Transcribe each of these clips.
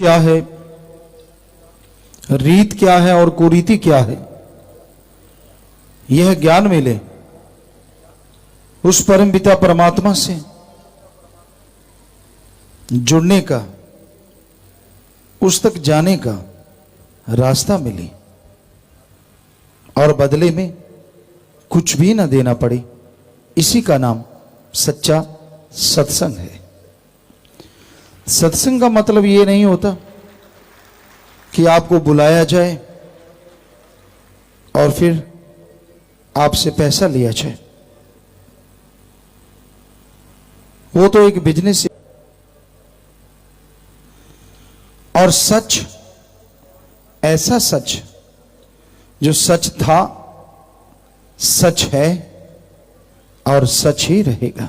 क्या है, रीत क्या है और कुरीति क्या है, यह ज्ञान मिले उस परम पिता परमात्मा से जुड़ने का, उस तक जाने का रास्ता मिले और बदले में कुछ भी ना देना पड़े। इसी का नाम सच्चा सत्संग है। सत्संग का मतलब ये नहीं होता कि आपको बुलाया जाए और फिर आपसे पैसा लिया जाए। वो तो एक बिजनेस है। और सच, ऐसा सच जो सच था, सच है और सच ही रहेगा,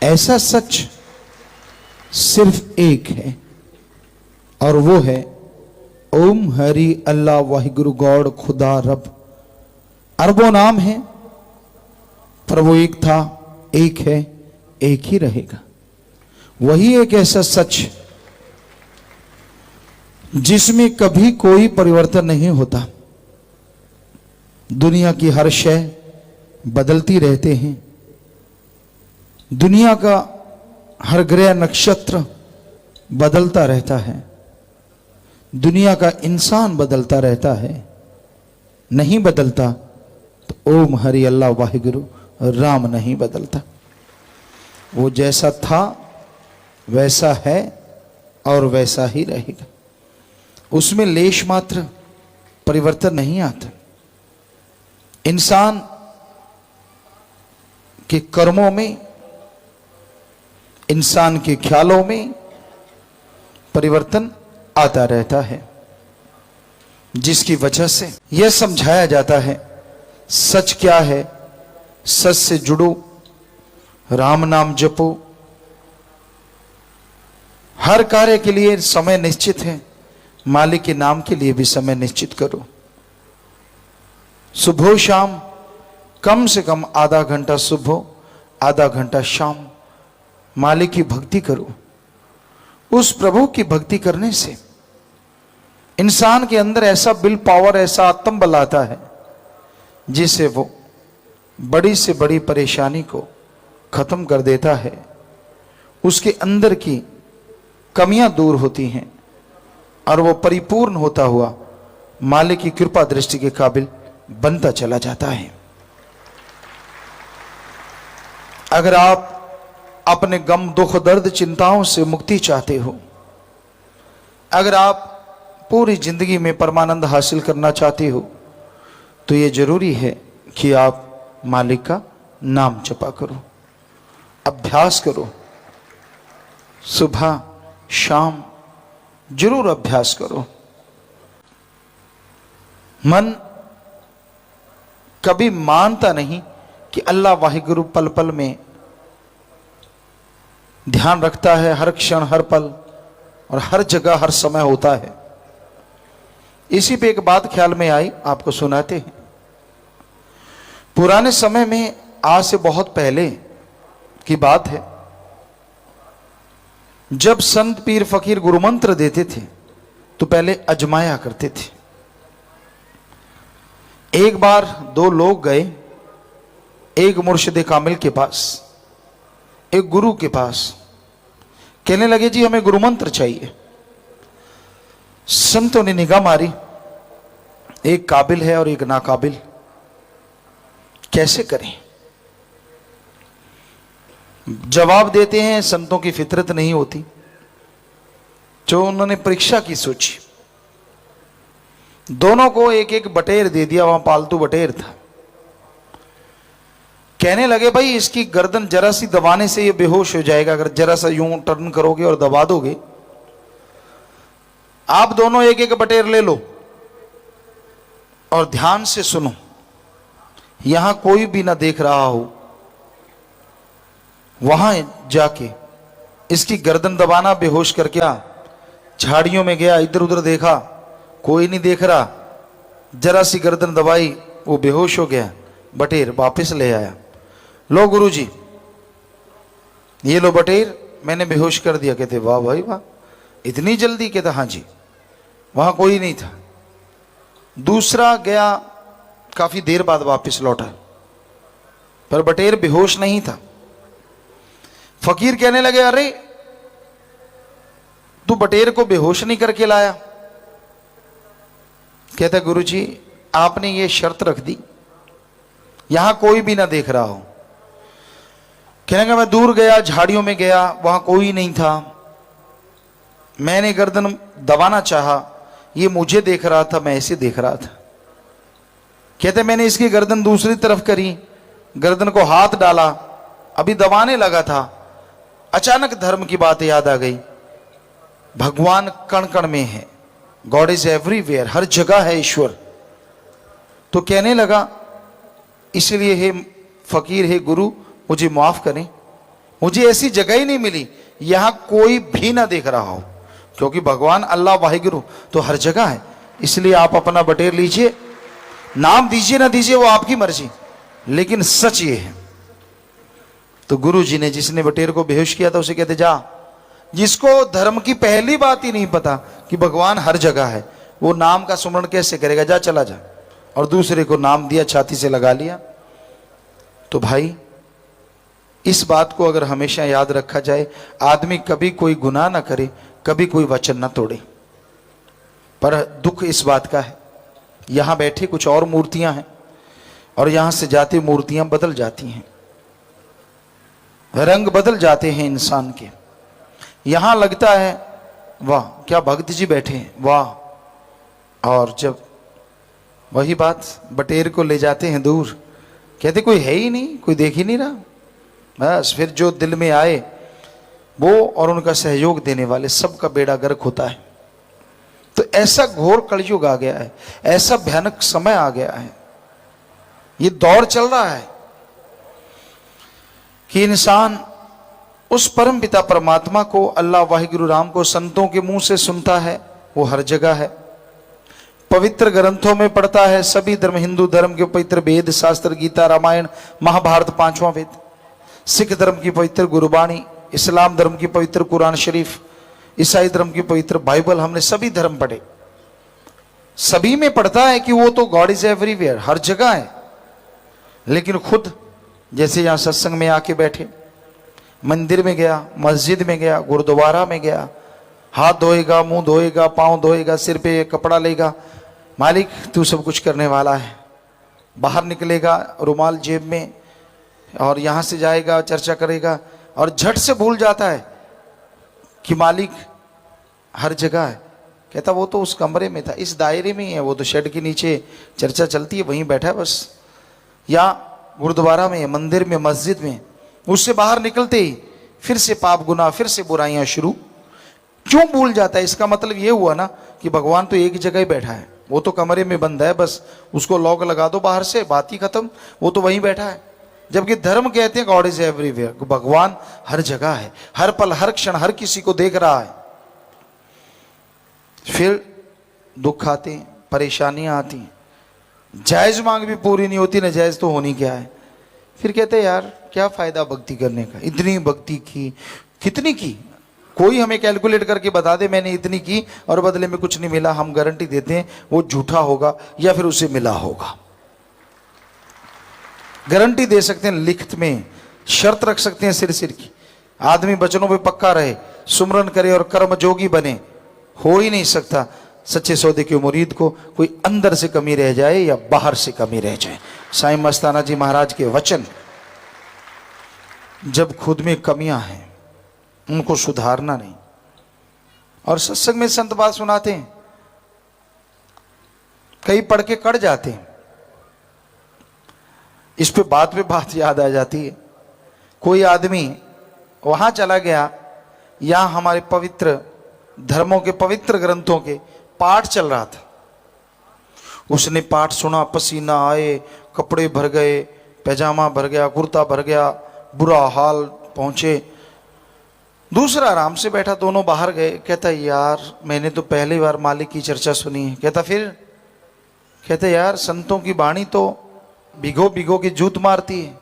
ऐसा सच सिर्फ एक है और वो है ओम हरि अल्लाह वाहिगुरु गॉड खुदा रब। अरबों नाम है पर वो एक था, एक है, एक ही रहेगा। वही एक ऐसा सच जिसमें कभी कोई परिवर्तन नहीं होता। दुनिया की हर शय बदलती रहते हैं, दुनिया का हर ग्रह नक्षत्र बदलता रहता है, दुनिया का इंसान बदलता रहता है। नहीं बदलता तो ओम हरि अल्लाह वाहिगुरु राम नहीं बदलता। वो जैसा था वैसा है और वैसा ही रहेगा। उसमें लेश मात्र परिवर्तन नहीं आता। इंसान के कर्मों में, इंसान के ख्यालों में परिवर्तन आता रहता है, जिसकी वजह से यह समझाया जाता है सच क्या है, सच से जुड़ो, राम नाम जपो। हर कार्य के लिए समय निश्चित है, मालिक के नाम के लिए भी समय निश्चित करो। सुबह शाम कम से कम आधा घंटा सुबह, आधा घंटा शाम मालिक की भक्ति करो। उस प्रभु की भक्ति करने से इंसान के अंदर ऐसा विल पावर, ऐसा आत्म बल आता है जिससे वो बड़ी से बड़ी परेशानी को खत्म कर देता है। उसके अंदर की कमियां दूर होती हैं और वो परिपूर्ण होता हुआ मालिक की कृपा दृष्टि के काबिल बनता चला जाता है। अगर आप अपने गम, दुख, दर्द, चिंताओं से मुक्ति चाहते हो, अगर आप पूरी जिंदगी में परमानंद हासिल करना चाहते हो, तो ये जरूरी है कि आप मालिक का नाम जपा करो, अभ्यास करो। सुबह शाम जरूर अभ्यास करो। मन कभी मानता नहीं कि अल्लाह वाहिगुरु पल पल में ध्यान रखता है, हर क्षण, हर पल और हर जगह, हर समय होता है। इसी पे एक बात ख्याल में आई, आपको सुनाते हैं। पुराने समय में, आज से बहुत पहले की बात है, जब संत पीर फकीर गुरु मंत्र देते थे तो पहले अजमाया करते थे। एक बार दो लोग गए एक मुर्शिद कामिल के पास, एक गुरु के पास। कहने लगे जी हमें गुरु मंत्र चाहिए। संतों ने निगाह मारी, एक काबिल है और एक नाकाबिल, कैसे करें? जवाब देते हैं, संतों की फितरत नहीं होती। जो उन्होंने परीक्षा की सोची, दोनों को एक एक बटेर दे दिया। वहां पालतू बटेर था। कहने लगे भाई इसकी गर्दन जरा सी दबाने से ये बेहोश हो जाएगा, अगर जरा सा यूं टर्न करोगे और दबा दोगे। आप दोनों एक एक बटेर ले लो और ध्यान से सुनो, यहां कोई भी ना देख रहा हो। वहां जाके इसकी गर्दन दबाना, बेहोश करके झाड़ियों में गया, इधर उधर देखा, कोई नहीं देख रहा। जरा सी गर्दन दबाई, वो बेहोश हो गया। बटेर वापस ले आया। लो गुरुजी, ये लो बटेर, मैंने बेहोश कर दिया। कहते वाह भाई वाह, इतनी जल्दी? कहता हाँ जी, वहां कोई नहीं था। दूसरा गया, काफी देर बाद वापस लौटा, पर बटेर बेहोश नहीं था। फकीर कहने लगे, अरे तू बटेर को बेहोश नहीं करके लाया? कहता गुरुजी आपने ये शर्त रख दी, यहां कोई भी ना देख रहा हो। कहने का मैं दूर गया, झाड़ियों में गया, वहां कोई नहीं था। मैंने गर्दन दबाना चाहा, ये मुझे देख रहा था, मैं ऐसे देख रहा था। कहते मैंने इसकी गर्दन दूसरी तरफ करी, गर्दन को हाथ डाला, अभी दबाने लगा था, अचानक धर्म की बात याद आ गई। भगवान कण कण में है, गॉड इज एवरीवेयर, हर जगह है ईश्वर। तो कहने लगा इसलिए हे फकीर, हे गुरु, मुझे माफ करें, मुझे ऐसी जगह ही नहीं मिली यहां कोई भी ना देख रहा हो, क्योंकि भगवान अल्लाह वाहिगुरु तो हर जगह है। इसलिए आप अपना बटेर लीजिए, नाम दीजिए ना दीजिए वो आपकी मर्जी, लेकिन सच ये है। तो गुरु जी ने जिसने बटेर को बेहोश किया था उसे कहते जा, जिसको धर्म की पहली बात ही नहीं पता कि भगवान हर जगह है, वो नाम का सुमरण कैसे करेगा, जा चला जा। और दूसरे को नाम दिया, छाती से लगा लिया। तो भाई इस बात को अगर हमेशा याद रखा जाए, आदमी कभी कोई गुनाह ना करे, कभी कोई वचन ना तोड़े। पर दुख इस बात का है, यहां बैठे कुछ और मूर्तियां हैं और यहां से जाती मूर्तियां बदल जाती हैं, रंग बदल जाते हैं इंसान के। यहां लगता है वाह क्या भक्त जी बैठे हैं, वाह। और जब वही बात बटेर को ले जाते हैं दूर, कहते कोई है ही नहीं, कोई देख ही नहीं रहा। बस फिर जो दिल में आए वो और उनका सहयोग देने वाले सबका बेड़ा गर्क होता है। तो ऐसा घोर कलयुग आ गया है, ऐसा भयानक समय आ गया है, ये दौर चल रहा है कि इंसान उस परम पिता परमात्मा को, अल्लाह वाहिगुरु राम को संतों के मुंह से सुनता है, वो हर जगह है, पवित्र ग्रंथों में पढ़ता है। सभी धर्म, हिंदू धर्म के पवित्र वेद शास्त्र, गीता, रामायण, महाभारत, पांचवा वेद, सिख धर्म की पवित्र गुरबाणी, इस्लाम धर्म की पवित्र कुरान शरीफ, ईसाई धर्म की पवित्र बाइबल, हमने सभी धर्म पढ़े। सभी में पढ़ता है कि वो तो गॉड इज एवरीवेयर, हर जगह है। लेकिन खुद जैसे यहां सत्संग में आके बैठे, मंदिर में गया, मस्जिद में गया, गुरुद्वारा में गया, हाथ धोएगा, मुंह धोएगा, पांव धोएगा, सिर पे कपड़ा लेगा, मालिक तू सब कुछ करने वाला है। बाहर निकलेगा रुमाल जेब में और यहां से जाएगा, चर्चा करेगा और झट से भूल जाता है कि मालिक हर जगह है। कहता वो तो उस कमरे में था, इस दायरे में ही है, वो तो शेड के नीचे चर्चा चलती है, वहीं बैठा है बस। या गुरुद्वारा में, मंदिर में, मस्जिद में, उससे बाहर निकलते ही फिर से पाप गुनाह, फिर से बुराइयां शुरू। क्यों भूल जाता है? इसका मतलब ये हुआ ना कि भगवान तो एक जगह ही बैठा है, वो तो कमरे में बंद है, बस उसको लॉक लगा दो बाहर से, बात ही खत्म, वो तो वहीं बैठा है। जबकि धर्म कहते हैं गॉड इज एवरीवेयर, भगवान हर जगह है, हर पल, हर क्षण, हर किसी को देख रहा है। फिर दुख आते हैं, परेशानियां आती हैं, जायज मांग भी पूरी नहीं होती, ना जायज तो होनी क्या है। फिर कहते हैं यार क्या फायदा भक्ति करने का, इतनी भक्ति की, कितनी की, कोई हमें कैलकुलेट करके बता दे मैंने इतनी की और बदले में कुछ नहीं मिला, हम गारंटी देते हैं वो झूठा होगा या फिर उसे मिला होगा। गारंटी दे सकते हैं, लिखित में शर्त रख सकते हैं सिर की। आदमी वचनों पे पक्का रहे, सुमरन करे और कर्म जोगी बने, हो ही नहीं सकता सच्चे सौदे के मुरीद को कोई अंदर से कमी रह जाए या बाहर से कमी रह जाए। साईं मस्ताना जी महाराज के वचन, जब खुद में कमियां हैं उनको सुधारना नहीं। और सत्संग में संत बात सुनाते हैं, कई पढ़ के कड़ जाते हैं, इस पे बात याद आ जाती है। कोई आदमी वहां चला गया, यहां हमारे पवित्र धर्मों के पवित्र ग्रंथों के पाठ चल रहा था, उसने पाठ सुना, पसीना आए, कपड़े भर गए, पैजामा भर गया, कुर्ता भर गया, बुरा हाल पहुंचे। दूसरा आराम से बैठा, दोनों बाहर गए। कहता यार मैंने तो पहली बार मालिक की चर्चा सुनी है। कहता फिर? कहते यार संतों की वाणी तो भिगो भिगो के जूत मारती है,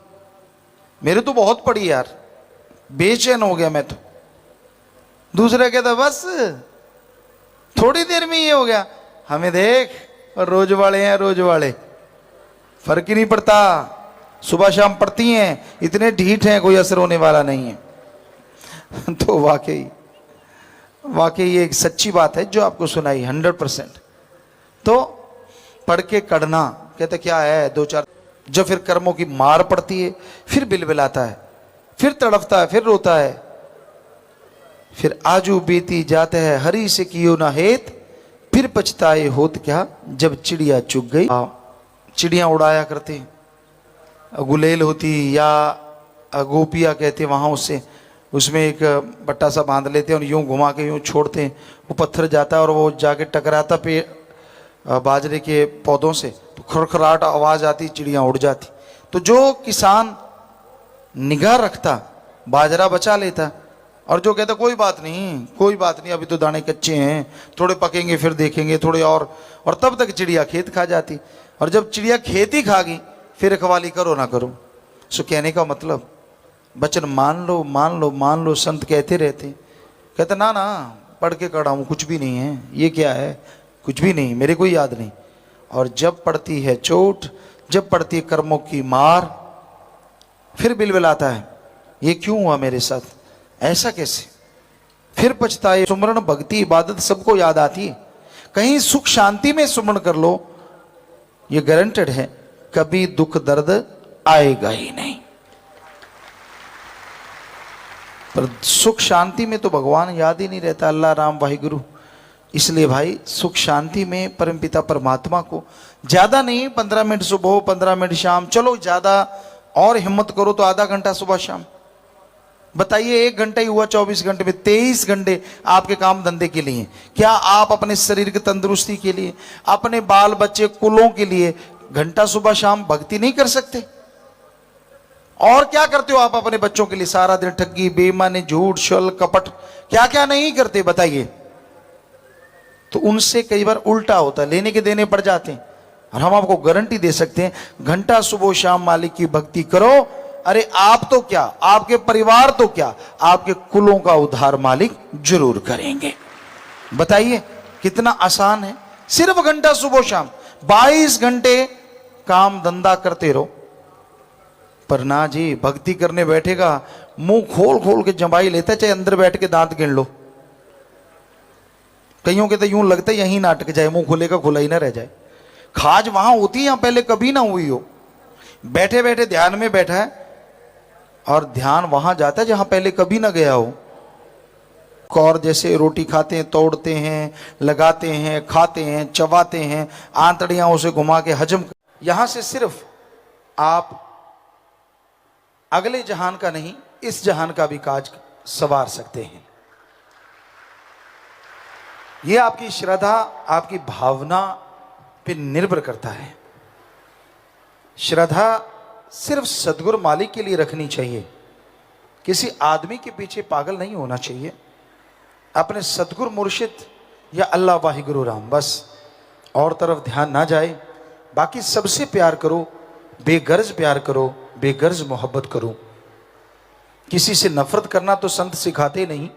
मेरे तो बहुत पड़ी यार, बेचैन हो गया मैं तो। दूसरा कहता बस थोड़ी देर में ये हो गया, हमें देख और रोज वाले हैं, रोज वाले, फर्क ही नहीं पड़ता, सुबह शाम पड़ती हैं, इतने ढीठ हैं, कोई असर होने वाला नहीं है। तो वाकई वाकई ये एक सच्ची बात है जो आपको सुनाई 100%। तो पढ़ के कढ़ना, कहते क्या है, दो चार, जब फिर कर्मों की मार पड़ती है, फिर बिलबिलाता है, फिर तड़पता है, फिर रोता है, फिर आजू बीती जाते है हरी से कियो ना हेत, फिर पछताए होत क्या जब चिड़िया चुग गई। चिड़िया उड़ाया करते, गुलेल होती या गोपिया कहते वहां, उससे उसमें एक बट्टा सा बांध लेते हैं और यूं घुमा के यूं छोड़ते हैं, वो पत्थर जाता है और वो जाके टकराता पे बाजरे के पौधों से, तो खड़खड़ाहट आवाज आती, चिड़िया उड़ जाती। तो जो किसान निगाह रखता बाजरा बचा लेता, और जो कहता कोई बात नहीं, कोई बात नहीं, अभी तो दाने कच्चे हैं, थोड़े पकेंगे फिर देखेंगे थोड़े और तब तक चिड़िया खेत खा जाती। और जब चिड़िया खेत ही खा गई, फिर रखवाली करो ना करो। सो कहने का मतलब, वचन मान लो मान लो मान लो, संत कहते रहते, कहते ना ना पढ़ के कड़ा हूँ, कुछ भी नहीं है, ये क्या है, कुछ भी नहीं, मेरे को याद नहीं। और जब पड़ती है चोट, जब पड़ती है कर्मों की मार, फिर बिलबिलाता है, ये क्यों हुआ मेरे साथ, ऐसा कैसे, फिर पछताए। सुमरण भक्ति इबादत सबको याद आती है, कहीं सुख शांति में सुमरण कर लो, ये गारंटेड है कभी दुख दर्द आएगा ही नहीं। पर सुख शांति में तो भगवान याद ही नहीं रहता, अल्लाह राम वाहिगुरु। इसलिए भाई सुख शांति में परमपिता परमात्मा को ज्यादा नहीं, 15 मिनट सुबह 15 मिनट शाम, चलो ज्यादा और हिम्मत करो तो आधा घंटा सुबह शाम। बताइए 1 घंटा ही हुआ 24 घंटे में, 23 घंटे आपके काम धंधे के लिए। क्या आप अपने शरीर की तंदुरुस्ती के लिए, अपने बाल बच्चे कुलों के लिए घंटा सुबह शाम भक्ति नहीं कर सकते? और क्या करते हो आप अपने बच्चों के लिए सारा दिन? ठगी, बेईमानी, झूठ, छल, कपट, क्या क्या नहीं करते बताइए। तो उनसे कई बार उल्टा होता है, लेने के देने पड़ जाते हैं। और हम आपको गारंटी दे सकते हैं, घंटा सुबह शाम मालिक की भक्ति करो, अरे आप तो क्या, आपके परिवार तो क्या, आपके कुलों का उद्धार मालिक जरूर करेंगे। बताइए कितना आसान है, सिर्फ घंटा सुबह शाम। 22 घंटे काम धंधा करते रहो, पर ना जी, भक्ति करने बैठेगा मुंह खोल खोल के जमाई लेता है, चाहे अंदर बैठ के दांत गिन लो। कईयों के तो यूं लगता है यहीं नाटक जाए, मुंह खुलेगा खुला ही ना रह जाए। खाज वहां होती है, यहां पहले कभी ना हुई हो। बैठे बैठे ध्यान में बैठा है और ध्यान वहां जाता है जहां पहले कभी ना गया हो। कौर जैसे रोटी खाते हैं, तोड़ते हैं, लगाते हैं, खाते हैं, चबाते हैं, आंतड़ियां उसे घुमा के हजम। यहां से सिर्फ आप अगले जहान का नहीं, इस जहान का भी काज सवार सकते हैं। यह आपकी श्रद्धा, आपकी भावना पे निर्भर करता है। श्रद्धा सिर्फ सदगुरु मालिक के लिए रखनी चाहिए, किसी आदमी के पीछे पागल नहीं होना चाहिए। अपने सदगुरु मुर्शिद या अल्लाह वाहिगुरु राम, बस और तरफ ध्यान ना जाए। बाकी सबसे प्यार करो, बेगर्ज प्यार करो, बेगर्ज मोहब्बत करो। किसी से नफरत करना तो संत सिखाते नहीं,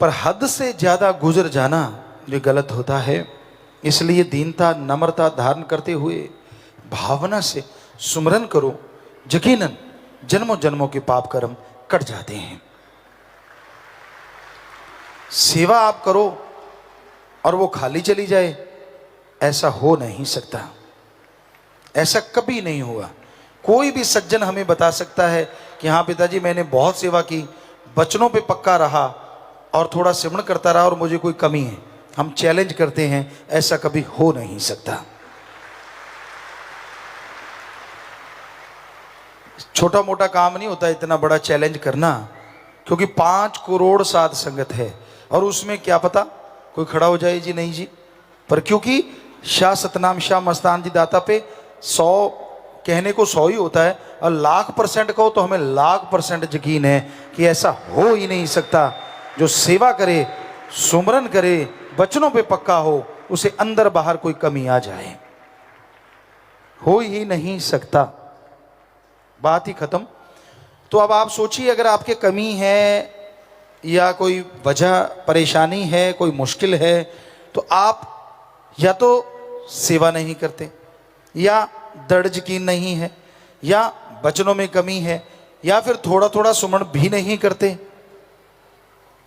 पर हद से ज्यादा गुजर जाना ये गलत होता है। इसलिए दीनता, नम्रता धारण करते हुए भावना से सुमरन करो, यकीनन जन्मों जन्मों के पाप कर्म कट जाते हैं। सेवा आप करो और वो खाली चली जाए, ऐसा हो नहीं सकता, ऐसा कभी नहीं हुआ। कोई भी सज्जन हमें बता सकता है कि हाँ पिताजी मैंने बहुत सेवा की, बचनों पे पक्का रहा और थोड़ा सिमरण करता रहा और मुझे कोई कमी है, हम चैलेंज करते हैं, ऐसा कभी हो नहीं सकता। छोटा मोटा काम नहीं होता इतना बड़ा चैलेंज करना, क्योंकि 5 करोड़ साध संगत है और उसमें क्या पता कोई खड़ा हो जाए जी नहीं जी। पर क्योंकि शाह सतनाम शाह मस्तान जी दाता पे 100 कहने को 100 ही होता है, और 1,00,000% कहो तो हमें 1,00,000% यकीन है कि ऐसा हो ही नहीं सकता। जो सेवा करे, सुमरन करे, बचनों पे पक्का हो, उसे अंदर बाहर कोई कमी आ जाए, हो ही नहीं सकता। बात ही खत्म। तो अब आप सोचिए, अगर आपके कमी है या कोई वजह परेशानी है, कोई मुश्किल है, तो आप या तो सेवा नहीं करते, या दृढ़ यकीन नहीं है, या वचनों में कमी है, या फिर थोड़ा थोड़ा सुमरण भी नहीं करते।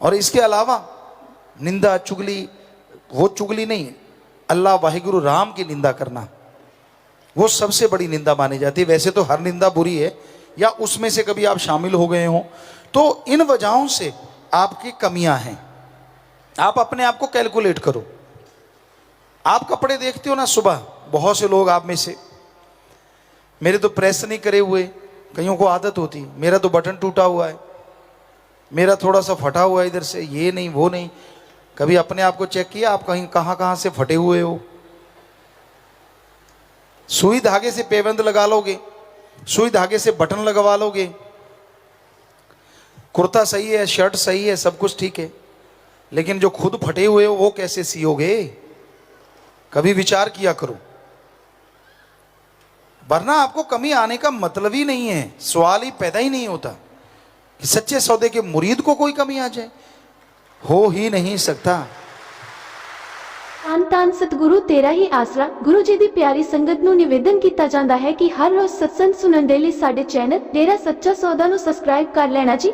और इसके अलावा निंदा चुगली, वो चुगली नहीं, अल्लाह वाहिगुरु राम की निंदा करना वो सबसे बड़ी निंदा मानी जाती है। वैसे तो हर निंदा बुरी है, या उसमें से कभी आप शामिल हो गए हो, तो इन वजहों से आपकी कमियां हैं। आप अपने आप को कैलकुलेट करो। आप कपड़े देखते हो ना सुबह, बहुत से लोग आप में से, मेरे तो प्रेस नहीं करे हुए, कईयों को आदत होती, मेरा तो बटन टूटा हुआ है, मेरा थोड़ा सा फटा हुआ है इधर से, ये नहीं वो नहीं। कभी अपने आप को चेक किया आप कहीं कहां से फटे हुए हो? सुई धागे से पेबंद लगा लोगे, सुई धागे से बटन लगवा लोगे, कुर्ता सही है, शर्ट सही है, सब कुछ ठीक है, लेकिन जो खुद फटे हुए हो वो कैसे सियोगे? कभी विचार किया करो, वरना आपको कमी आने का मतलब ही नहीं है, सवाल ही पैदा ही नहीं होता कि सच्चे सौदे के मुरीद को कोई कमी आ जाए। हो ही नहीं सकता। ਧੰਨ ਧੰਨ ਸਤਿਗੁਰੂ ਤੇਰਾ ਹੀ ਆਸਰਾ। ਗੁਰੂ ਜੀ ਦੀ ਪਿਆਰੀ ਸੰਗਤ ਨੂੰ ਨਿਵੇਦਨ ਕੀਤਾ ਜਾਂਦਾ ਹੈ ਕਿ ਹਰ ਰੋਜ਼ ਸਤਸੰਗ ਸੁਣਨ ਦੇ ਲਈ ਸਾਡੇ ਚੈਨਲ ਡੇਰਾ ਸੱਚਾ ਸੌਦਾ ਨੂੰ ਸਬਸਕ੍ਰਾਈਬ ਕਰ ਲੈਣਾ ਜੀ।